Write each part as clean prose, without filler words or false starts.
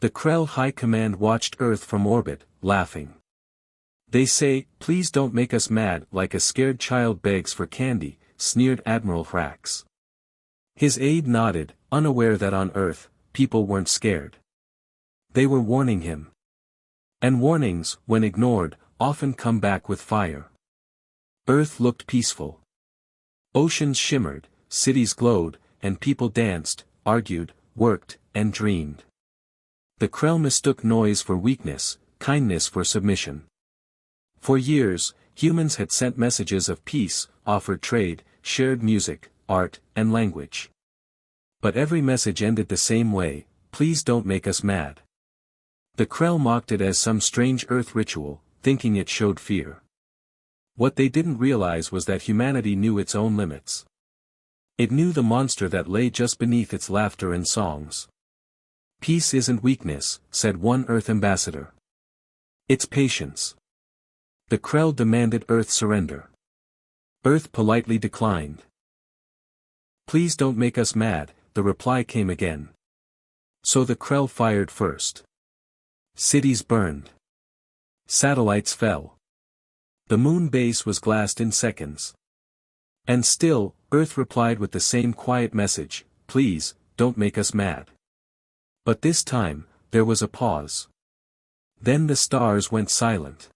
The Krell High Command watched Earth from orbit, laughing. "They say, please don't make us mad," like a scared child begs for candy, sneered Admiral Hrax. His aide nodded, unaware that on Earth, people weren't scared. They were warning him. And warnings, when ignored, often come back with fire. Earth looked peaceful. Oceans shimmered, cities glowed, and people danced, argued, worked, and dreamed. The Krell mistook noise for weakness, kindness for submission. For years, humans had sent messages of peace, offered trade, shared music, art, and language. But every message ended the same way: "Please don't make us mad." The Krell mocked it as some strange Earth ritual, thinking it showed fear. What they didn't realize was that humanity knew its own limits. It knew the monster that lay just beneath its laughter and songs. "Peace isn't weakness," said one Earth ambassador. "It's patience." The Krell demanded Earth surrender. Earth politely declined. "Please don't make us mad," the reply came again. So the Krell fired first. Cities burned. Satellites fell. The moon base was glassed in seconds. And still, Earth replied with the same quiet message: "Please, don't make us mad." But this time, there was a pause. Then the stars went silent.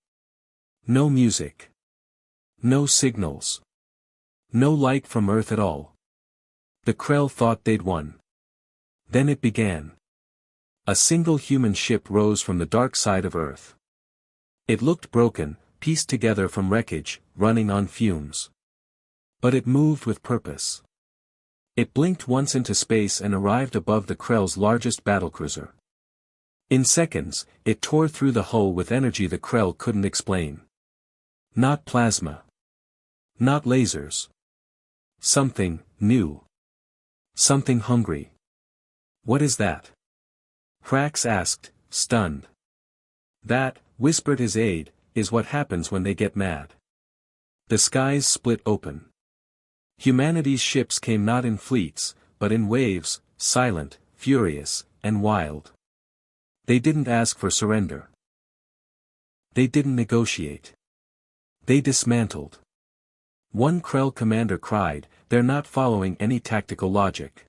No music. No signals. No light from Earth at all. The Krell thought they'd won. Then it began. A single human ship rose from the dark side of Earth. It looked broken, pieced together from wreckage, running on fumes. But it moved with purpose. It blinked once into space and arrived above the Krell's largest battlecruiser. In seconds, it tore through the hull with energy the Krell couldn't explain. Not plasma. Not lasers. Something new. Something hungry. "What is that?" Hrax asked, stunned. "That," whispered his aide, "is what happens when they get mad." The skies split open. Humanity's ships came not in fleets, but in waves, silent, furious, and wild. They didn't ask for surrender. They didn't negotiate. They dismantled. One Krell commander cried, "They're not following any tactical logic."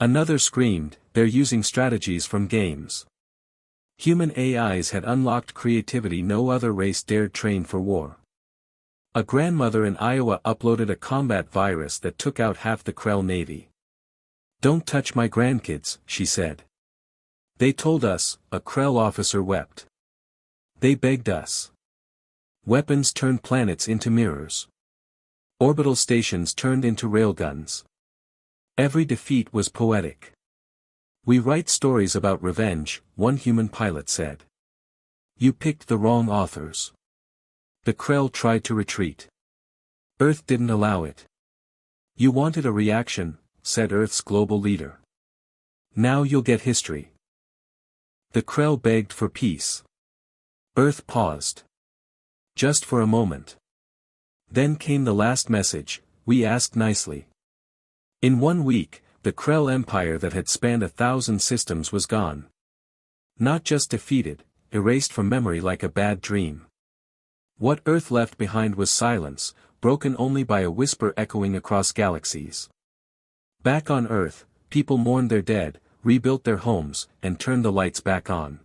Another screamed, "They're using strategies from games." Human AIs had unlocked creativity no other race dared train for war. A grandmother in Iowa uploaded a combat virus that took out half the Krell Navy. "Don't touch my grandkids," she said. "They told us," a Krell officer wept. "They begged us." Weapons turned planets into mirrors. Orbital stations turned into railguns. Every defeat was poetic. "We write stories about revenge," one human pilot said. "You picked the wrong authors." The Krell tried to retreat. Earth didn't allow it. "You wanted a reaction," said Earth's global leader. "Now you'll get history." The Krell begged for peace. Earth paused. Just for a moment. Then came the last message: "We asked nicely." In 1 week, the Krell Empire that had spanned 1,000 systems was gone. Not just defeated, erased from memory like a bad dream. What Earth left behind was silence, broken only by a whisper echoing across galaxies. Back on Earth, people mourned their dead, rebuilt their homes, and turned the lights back on.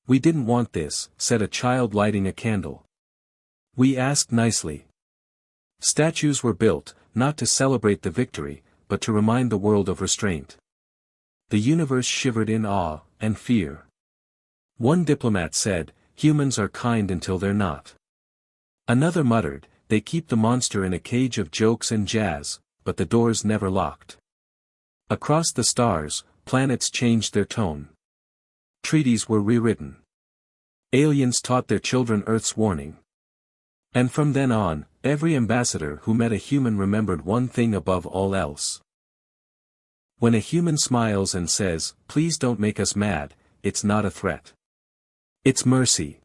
"We didn't want this," said a child lighting a candle. "We asked nicely." Statues were built, not to celebrate the victory, but to remind the world of restraint. The universe shivered in awe and fear. One diplomat said, "Humans are kind until they're not." Another muttered, "They keep the monster in a cage of jokes and jazz, but the door's never locked." Across the stars, planets changed their tone. Treaties were rewritten. Aliens taught their children Earth's warning. And from then on, every ambassador who met a human remembered one thing above all else. When a human smiles and says, "Please don't make us mad," it's not a threat. It's mercy.